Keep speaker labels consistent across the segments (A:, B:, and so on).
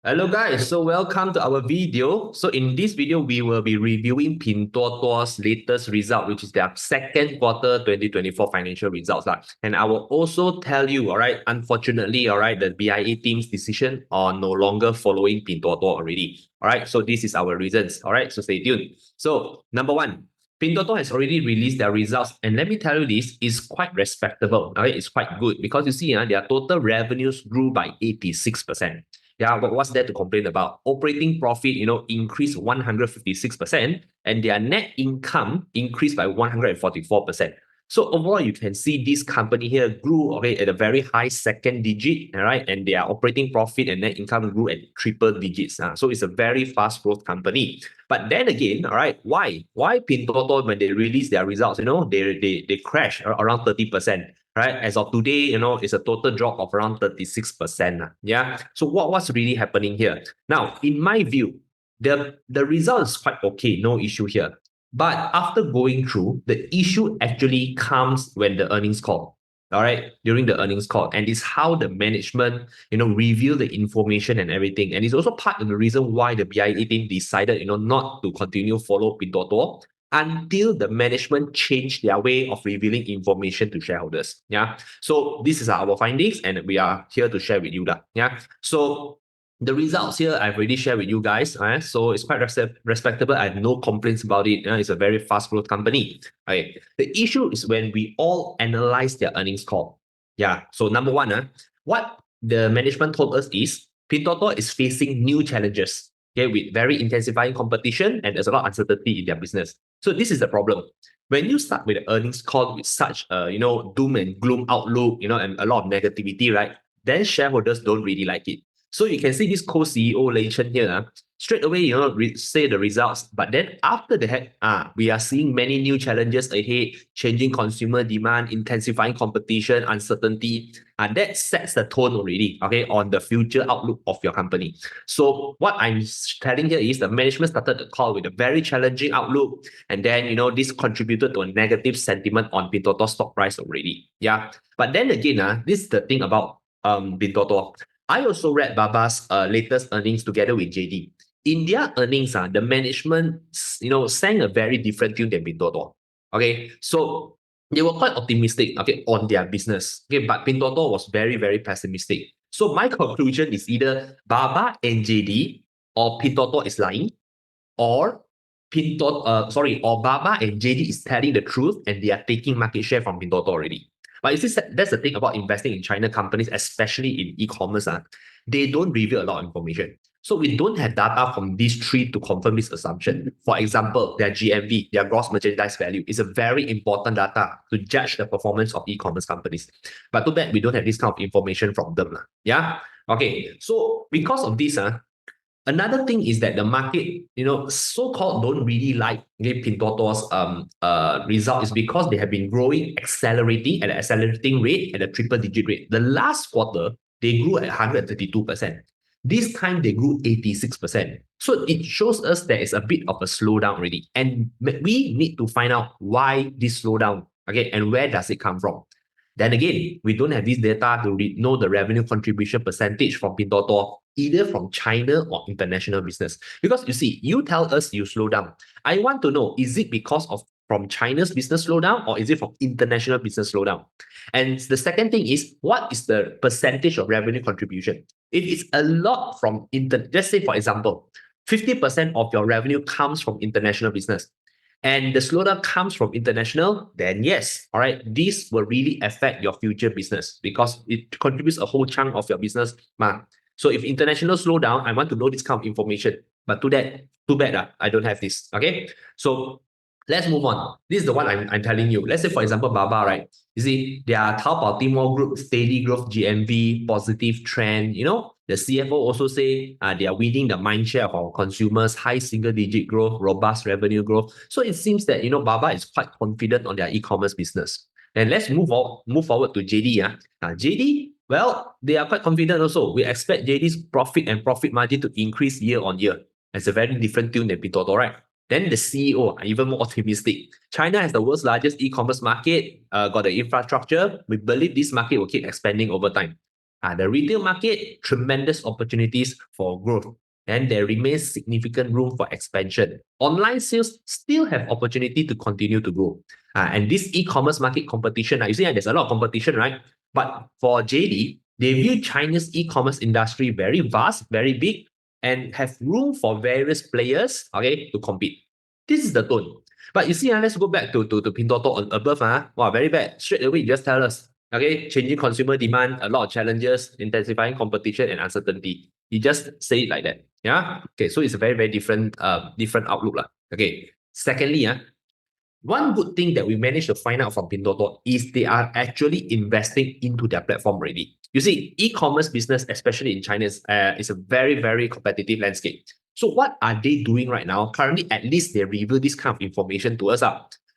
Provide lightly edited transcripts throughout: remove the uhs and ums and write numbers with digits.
A: Hello guys, so welcome to our video. So in this video, we will be reviewing Pinduoduo's latest result, which is their second quarter 2024 financial results. And I will also tell you, all right, unfortunately, all right, the BIA team's decision on no longer following Pinduoduo already. All right, so this is our reasons. All right, so stay tuned. So number one, Pinduoduo has already released their results, and let me tell you, this is quite respectable. All right, it's quite good because you see, their total revenues grew by 86%. Yeah, but what's there to complain about? Operating profit, increased 156%, and their net income increased by 144%. So overall, you can see this company here grew at a very high second digit, all right, and their operating profit and net income grew at triple digits. So it's a very fast growth company. But then again, all right, why? Why Pinduoduo, when they release their results, they crash around 30%. Right, as of today, it's a total drop of around 36%. Yeah. So what's really happening here? Now, in my view, the result is quite okay, no issue here. But after going through, the issue actually comes when the earnings call. All right, during the earnings call, and it's how the management, reveal the information and everything, and it's also part of the reason why the BIA team decided, not to continue follow Pinduoduo until the management change their way of revealing information to shareholders. Yeah. So this is our findings, and we are here to share with you that. Yeah. So the results here I've already shared with you guys. So it's quite respectable. I have no complaints about it. It's a very fast growth company. Okay. The issue is when we all analyze their earnings call. Yeah. So number one, what the management told us is Pinduoduo is facing new challenges. Okay, with very intensifying competition, and there's a lot of uncertainty in their business. So this is the problem. When you start with the earnings call with such a doom and gloom outlook, and a lot of negativity, right? Then shareholders don't really like it. So you can see this co-CEO Lei Chen here, straight away, say the results. But then after that, we are seeing many new challenges ahead, changing consumer demand, intensifying competition, uncertainty. That sets the tone already, okay, on the future outlook of your company. So what I'm telling here is the management started the call with a very challenging outlook, and then this contributed to a negative sentiment on Pinduoduo stock price already. Yeah, but then again, this is the thing about Pinduoduo. I also read Baba's latest earnings together with JD. In their earnings, the management sang a very different tune than Pinduoduo. Okay, so they were quite optimistic, okay, on their business. Okay, but Pinduoduo was very, very pessimistic. So my conclusion is either Baba and JD or Pinduoduo is lying, or or Baba and JD is telling the truth and they are taking market share from Pinduoduo already. But you see, that's the thing about investing in China companies, especially in e-commerce. They don't reveal a lot of information. So we don't have data from these three to confirm this assumption. For example, their GMV, their gross merchandise value, is a very important data to judge the performance of e-commerce companies. But too bad we don't have this kind of information from them. Yeah. Okay. So because of this, another thing is that the market, so-called don't really like Pinduoduo's result is because they have been growing, accelerating at an accelerating rate at a triple-digit rate. The last quarter, they grew at 132%. This time, they grew 86%. So it shows us there is a bit of a slowdown already. And we need to find out why this slowdown, okay, and where does it come from. Then again, we don't have this data to know the revenue contribution percentage from Pinduoduo, either from China or international business. Because you see, you tell us you slow down. I want to know, is it because of from China's business slowdown, or is it from international business slowdown? And the second thing is, what is the percentage of revenue contribution? If it's a lot from, let's say, for example, 50% of your revenue comes from international business, and the slowdown comes from international, then yes, all right, this will really affect your future business because it contributes a whole chunk of your business. So if international slow down, I want to know this kind of information. But too bad, I don't have this. Okay, so let's move on. This is the one I'm telling you. Let's say, for example, Baba, right? You see, their Taobao Tmall group, steady growth GMV, positive trend. The CFO also say they are winning the mind share of our consumers, high single-digit growth, robust revenue growth. So it seems that, Baba is quite confident on their e-commerce business. And let's move forward to JD. JD, well, they are quite confident also. We expect JD's profit and profit margin to increase year on year. It's a very different tune than Pinduoduo, right? Then the CEO are even more optimistic. China has the world's largest e-commerce market, got the infrastructure. We believe this market will keep expanding over time. The retail market, tremendous opportunities for growth, and there remains significant room for expansion. Online sales still have opportunity to continue to grow. And this e-commerce market competition, you see, there's a lot of competition, right? But for JD, they view China's e-commerce industry very vast, very big, and have room for various players, okay, to compete. This is the tone. But you see, let's go back to Pinduoduo above. Wow, very bad. Straight away, you just tell us, okay, changing consumer demand, a lot of challenges, intensifying competition and uncertainty. You just say it like that. Yeah. Okay. So it's a very, very different outlook. Okay. Secondly, one good thing that we managed to find out from Pinduoduo is they are actually investing into their platform already. You see, e-commerce business, especially in China, is a very, very competitive landscape. So what are they doing right now? Currently, at least they reveal this kind of information to us.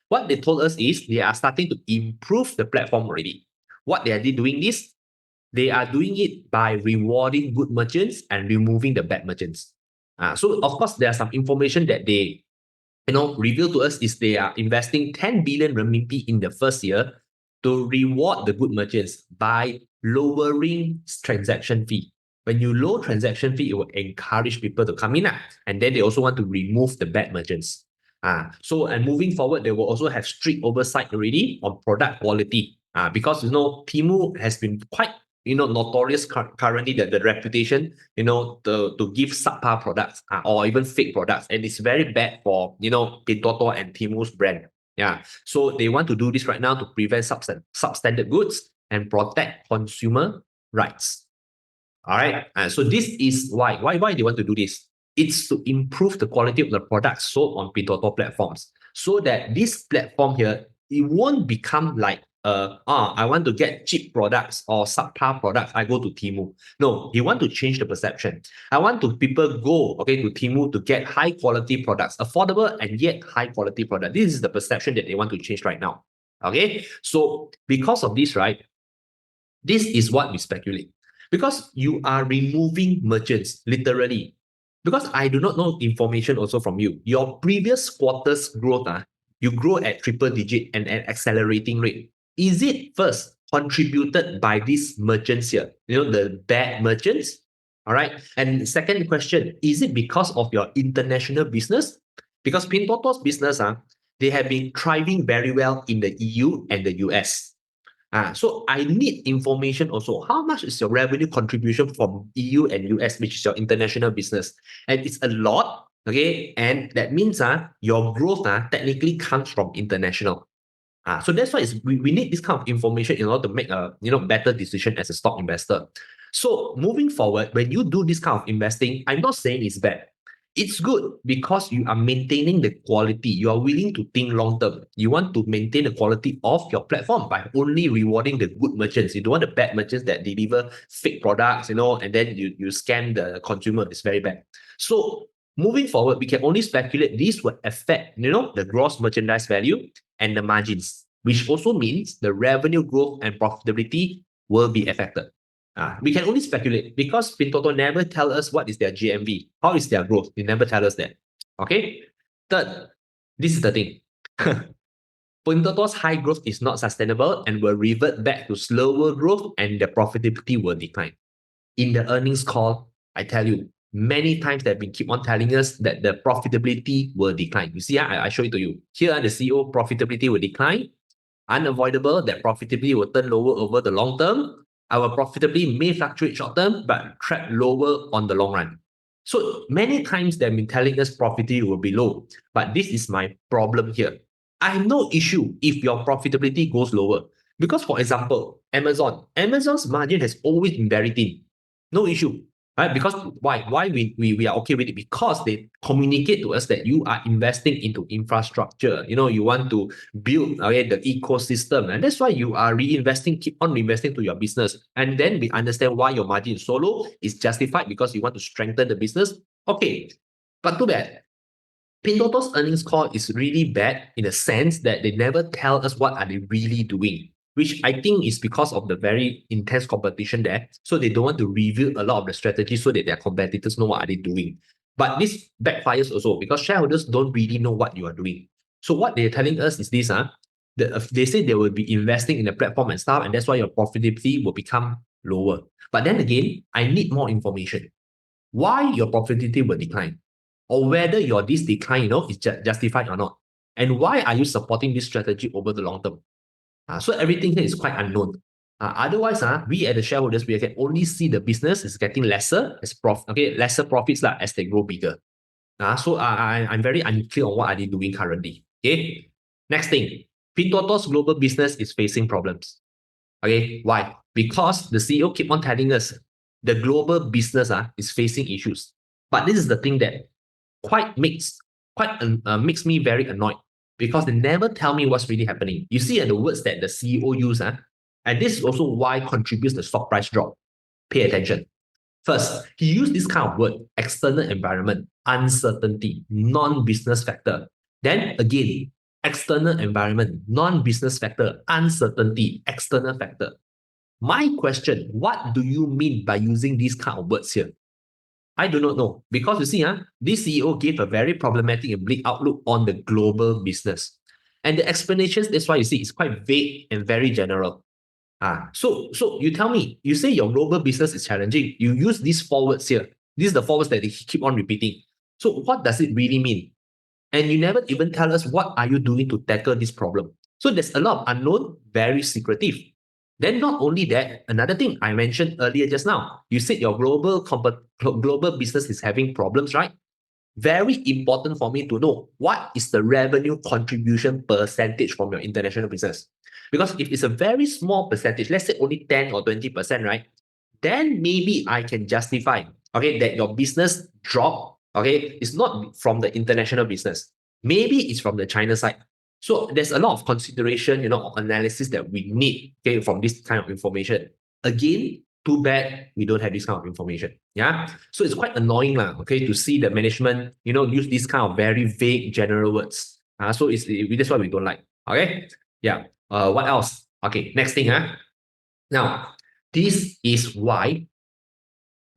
A: What they told us is they are starting to improve the platform already. What they are doing this? They are doing it by rewarding good merchants and removing the bad merchants. So of course, there are some information that they reveal to us is they are investing 10 billion renminbi in the first year to reward the good merchants by lowering transaction fee. When you lower transaction fee, it will encourage people to come in. And then they also want to remove the bad merchants. And moving forward, they will also have strict oversight already on product quality. Because Temu has been quite notorious currently, that the reputation, to give subpar products or even fake products. And it's very bad for, Pinduoduo and Temu's brand. Yeah. So they want to do this right now to prevent substandard goods and protect consumer rights. All right. So this is why they want to do this. It's to improve the quality of the products sold on Pinduoduo platforms, so that this platform here, it won't become like I want to get cheap products or subpar products, I go to Temu. No, you want to change the perception. I want people go to Temu to get high quality products, affordable and yet high quality product. This is the perception that they want to change right now. Okay, so because of this, right, this is what we speculate. Because you are removing merchants, literally. Because I do not know information also from you. Your previous quarter's growth, you grow at triple digit and an accelerating rate. Is it first contributed by these merchants here? The bad merchants? All right. And second question, is it because of your international business? Because Pinduoduo's business, they have been thriving very well in the EU and the US. So I need information also. How much is your revenue contribution from EU and US, which is your international business? And it's a lot, okay? And that means your growth technically comes from international. So that's why we need this kind of information in order to make a better decision as a stock investor. So moving forward, when you do this kind of investing, I'm not saying it's bad. It's good because you are maintaining the quality. You are willing to think long term. You want to maintain the quality of your platform by only rewarding the good merchants. You don't want the bad merchants that deliver fake products, and then you scam the consumer. It's very bad. So moving forward, we can only speculate this will affect, the gross merchandise value and the margins, which also means the revenue growth and profitability will be affected. We can only speculate because Pinduoduo never tell us what is their GMV, how is their growth. They never tell us that. Okay. Third, this is the thing. Pinduoduo's high growth is not sustainable and will revert back to slower growth, and the profitability will decline. In the earnings call, I tell you, many times they've been keep on telling us that the profitability will decline. You see, I show it to you. Here, the CEO profitability will decline. Unavoidable that profitability will turn lower over the long term. Our profitability may fluctuate short term, but track lower on the long run. So many times they've been telling us profitability will be low, but this is my problem here. I have no issue if your profitability goes lower. Because for example, Amazon's margin has always been very thin. No issue. Right? Because why we are okay with it? Because they communicate to us that you are investing into infrastructure. You want to build the ecosystem, and that's why you are keep on reinvesting to your business. And then we understand why your margin is so low. It's justified because you want to strengthen the business. Okay, but too bad. Pinduoduo's earnings call is really bad in the sense that they never tell us what are they really doing, which I think is because of the very intense competition there. So they don't want to reveal a lot of the strategy so that their competitors know what are they doing. But this backfires also because shareholders don't really know what you are doing. So what they're telling us is this, they say they will be investing in the platform and stuff, and that's why your profitability will become lower. But then again, I need more information. Why your profitability will decline, or whether your this decline, is justified or not, and why are you supporting this strategy over the long term? So everything here is quite unknown. Otherwise, we as the shareholders, we can only see the business is getting lesser lesser profits as they grow bigger. So I'm very unclear on what are they doing currently. Okay. Next thing, Pinduoduo's global business is facing problems. Okay, why? Because the CEO keep on telling us the global business is facing issues. But this is the thing that makes me very annoyed, because they never tell me what's really happening. You see, the words that the CEO use, and this is also why contributes the stock price drop. Pay attention. First, he used this kind of word: external environment, uncertainty, non-business factor. Then again, external environment, non-business factor, uncertainty, external factor. My question, what do you mean by using these kind of words here? I do not know, because you see, this CEO gave a very problematic and bleak outlook on the global business. And the explanations, that's why you see, it's quite vague and very general. So you tell me, you say your global business is challenging. You use these four words here. These are the four words that they keep on repeating. So what does it really mean? And you never even tell us what are you doing to tackle this problem. So there's a lot of unknown, very secretive. Then not only that, another thing I mentioned earlier just now, you said your global business is having problems, right? Very important for me to know what is the revenue contribution percentage from your international business. Because if it's a very small percentage, let's say only 10 or 20%, right? Then maybe I can justify, that your business drop, it's not from the international business. Maybe it's from the China side. So there's a lot of consideration, analysis that we need, from this kind of information. Again, too bad we don't have this kind of information. Yeah. So it's quite annoying, to see the management, use this kind of very vague general words. So that's why we don't like. Okay. Yeah. What else? Okay. Next thing. Now, this is why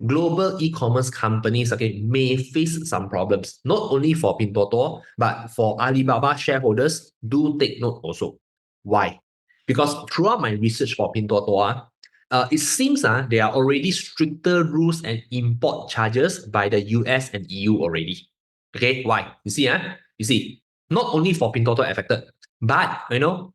A: global e-commerce companies may face some problems, not only for Pinduoduo, but for Alibaba shareholders. Do take note also. Why? Because throughout my research for Pinduoduo, it seems there are already stricter rules and import charges by the US and EU already. Okay, why? You see, not only for Pinduoduo affected, but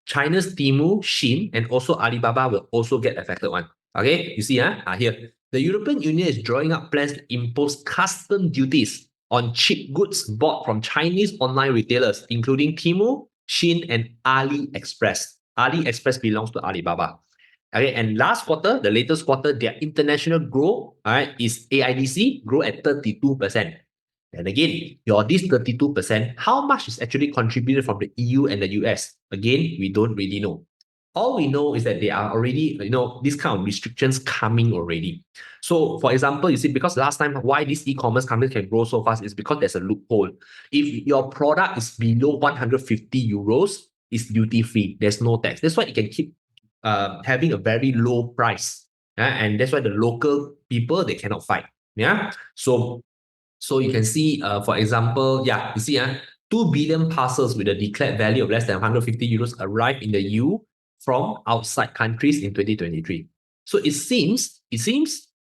A: China's Temu, Shein, and also Alibaba will also get affected one. Okay, you see, here. The European Union is drawing up plans to impose custom duties on cheap goods bought from Chinese online retailers, including Temu, Shein, and AliExpress. AliExpress belongs to Alibaba. Okay, and last quarter, the latest quarter, their international growth, is AIDC, grow at 32%. And again, this 32%, how much is actually contributed from the EU and the US? Again, we don't really know. All we know is that there are already, these kind of restrictions coming already. So, for example, you see, because last time, why these e-commerce companies can grow so fast is because there's a loophole. If your product is below 150 euros, it's duty-free. There's no tax. That's why it can keep having a very low price. And that's why the local people, they cannot fight. Yeah. So you can see, for example, you see, 2 billion parcels with a declared value of less than 150 euros arrived in the EU from outside countries in 2023. So it seems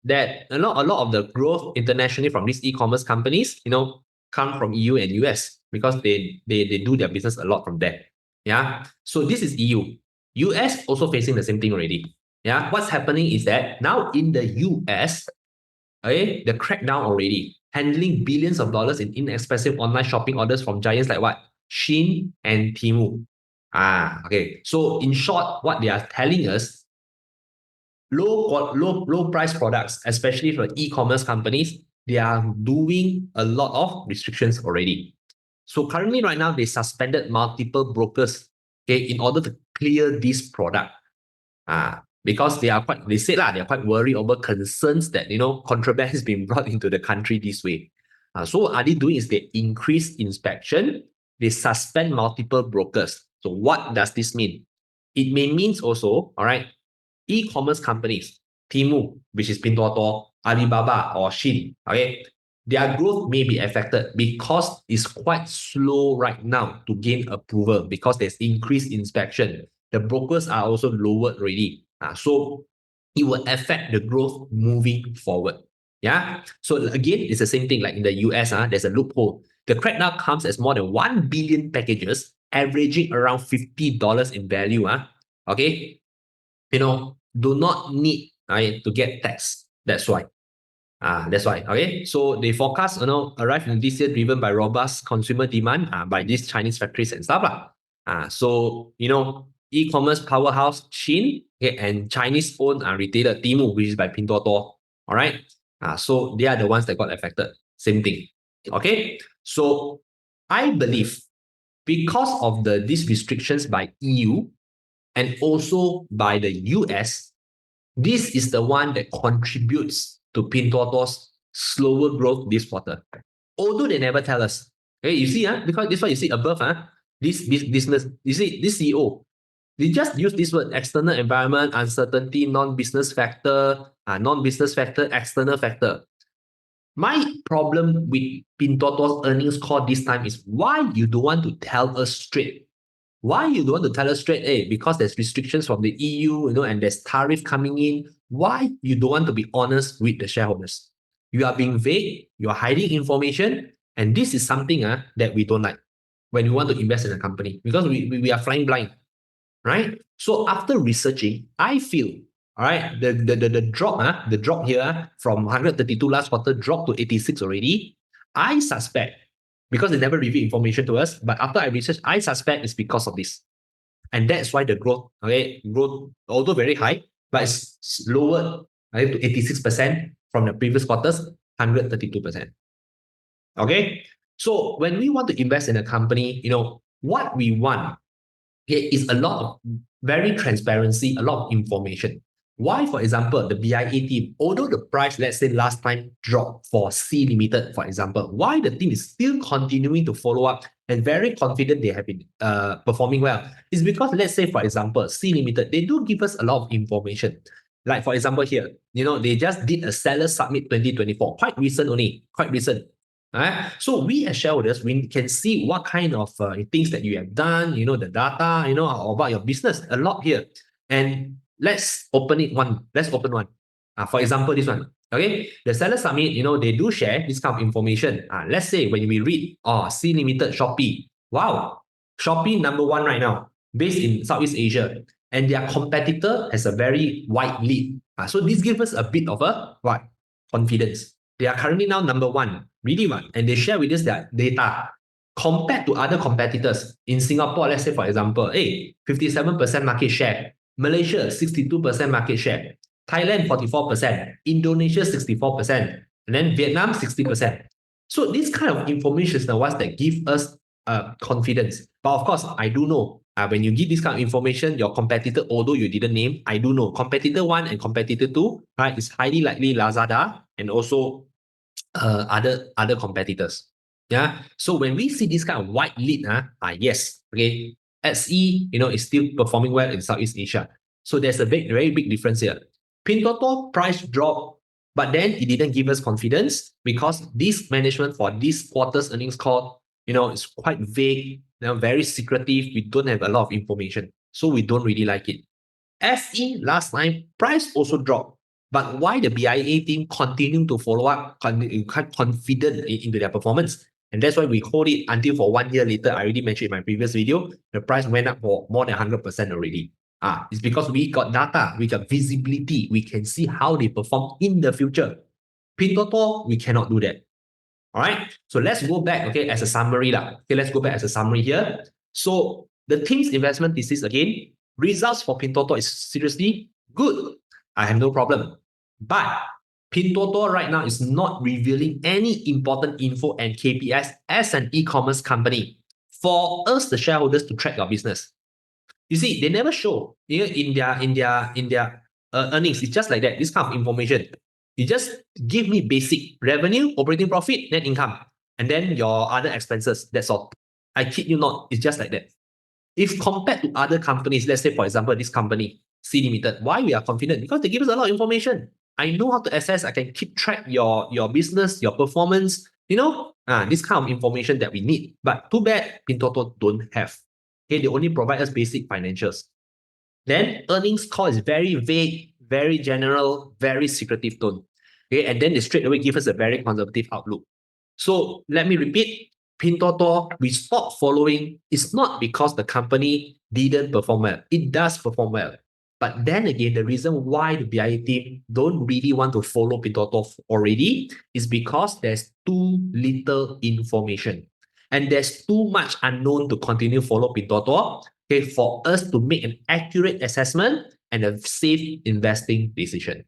A: that a lot of the growth internationally from these e-commerce companies, come from EU and US, because they do their business a lot from there. Yeah. So this is EU. US also facing the same thing already. Yeah. What's happening is that now in the US, the crackdown already, handling billions of dollars in inexpensive online shopping orders from giants like what? Shein and Temu. Okay. So in short, what they are telling us, low price products, especially for e-commerce companies, they are doing a lot of restrictions already. So currently, right now, they suspended multiple brokers, in order to clear this product. Because they said they are quite worried over concerns that, contraband is being brought into the country this way. So what are they doing is they increase inspection, they suspend multiple brokers. So what does this mean? It may means also, all right, e-commerce companies, Temu, which is Pinduoduo, Alibaba or Shein, their growth may be affected because it's quite slow right now to gain approval because there's increased inspection. The brokers are also lowered already. So it will affect the growth moving forward. Yeah. So again, it's the same thing like in the US, there's a loophole. The crackdown comes as more than 1 billion packages, averaging around $50 in value. Okay. Do not need to get taxed. That's why. That's why. Okay. So they forecast, arrive in this year driven by robust consumer demand by these Chinese factories and stuff. So, e-commerce powerhouse Shein, okay, and Chinese-owned retailer Temu, which is by Pinduoduo. All right. So they are the ones that got affected. Same thing. Okay. So I believe because of these restrictions by EU and also by the US, this is the one that contributes to Pinduoduo's slower growth this quarter. Although they never tell us. Okay, you see, because this one you see above, this business, you see, this CEO, they just use this word external environment, uncertainty, non-business factor, external factor. My problem with Pinduoduo's earnings call this time is why you don't want to tell us straight. Why you don't want to tell us straight? Because there's restrictions from the EU, and there's tariff coming in. Why you don't want to be honest with the shareholders? You are being vague, you are hiding information, and this is something that we don't like when we want to invest in a company because we are flying blind, right? So after researching, I feel, all right, the drop here from 132 last quarter dropped to 86 already. I suspect, because they never reveal information to us, but after I research, I suspect it's because of this. And that's why the growth, although very high, but it's lowered to 86% from the previous quarters, 132%. Okay. So when we want to invest in a company, what we want is a lot of very transparency, a lot of information. Why, for example, the BIA team, although the price, let's say last time dropped for C Limited, for example, why the team is still continuing to follow up and very confident they have been performing well is because, let's say, for example, C Limited, they do give us a lot of information. Like, for example, here, they just did a seller summit 2024, quite recent only, quite recent. So we as shareholders, we can see what kind of things that you have done, the data, about your business, a lot here. And let's open one. For example, this one. Okay, the seller summit, they do share this kind of information. Let's say when we read, C Limited Shopee. Wow, Shopee #1 right now, based in Southeast Asia. And their competitor has a very wide lead. So this gives us a bit of a confidence. They are currently now #1, really one, and they share with us their data compared to other competitors in Singapore. Let's say, for example, 57% market share, Malaysia 62% market share, Thailand 44%, Indonesia 64%, and then Vietnam 60%. So this kind of information is the ones that give us confidence. But of course, I do know when you give this kind of information, your competitor, although you didn't name, I do know competitor 1 and competitor 2, right, is highly likely Lazada and also other competitors. Yeah. So when we see this kind of wide lead, yes, okay, SE, is still performing well in Southeast Asia. So there's a very big difference here. Pinduoduo price drop, but then it didn't give us confidence because this management for this quarter's earnings call, is quite vague, very secretive. We don't have a lot of information, so we don't really like it. SE last time price also dropped. But why the BIA team continue to follow up, quite confident into their performance? And that's why we hold it until for 1 year later. I already mentioned in my previous video, the price went up for more than 100% already. It's because we got data, we got visibility, we can see how they perform in the future. Pinduoduo, we cannot do that. All right, so let's go back, as a summary. Okay, let's go back as a summary here. So the team's investment thesis again, results for Pinduoduo is seriously good. I have no problem. But Pinduoduo right now is not revealing any important info and KPIs as an e-commerce company for us, the shareholders, to track your business. You see, they never show in their earnings. It's just like that. This kind of information. You just give me basic revenue, operating profit, net income, and then your other expenses. That's all. I kid you not. It's just like that. If compared to other companies, let's say, for example, this company, C Limited, why we are confident? Because they give us a lot of information. I know how to assess. I can keep track your business, your performance, this kind of information that we need. But too bad, Pinduoduo don't have. Okay, they only provide us basic financials. Then earnings call is very vague, very general, very secretive tone. Okay, and then they straight away give us a very conservative outlook. So let me repeat, Pinduoduo, we stopped following. It's not because the company didn't perform well. It does perform well. But then again, the reason why the BIA team don't really want to follow Pinduoduo already is because there's too little information. And there's too much unknown to continue follow Pinduoduo, okay, for us to make an accurate assessment and a safe investing decision.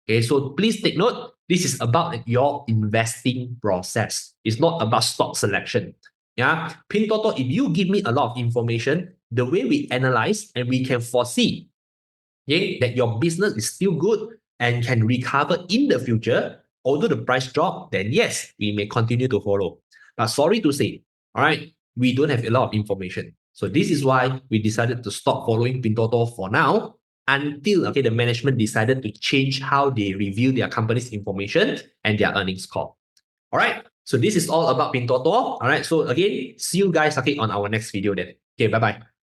A: Okay, so please take note, this is about your investing process. It's not about stock selection. Yeah, Pinduoduo, if you give me a lot of information, the way we analyze and we can foresee, okay, that your business is still good and can recover in the future, although the price drop, then yes, we may continue to follow. But sorry to say, all right, we don't have a lot of information. So this is why we decided to stop following Pinduoduo for now until the management decided to change how they review their company's information and their earnings call. All right. So this is all about Pinduoduo. All right. So again, see you guys on our next video then. Okay, bye-bye.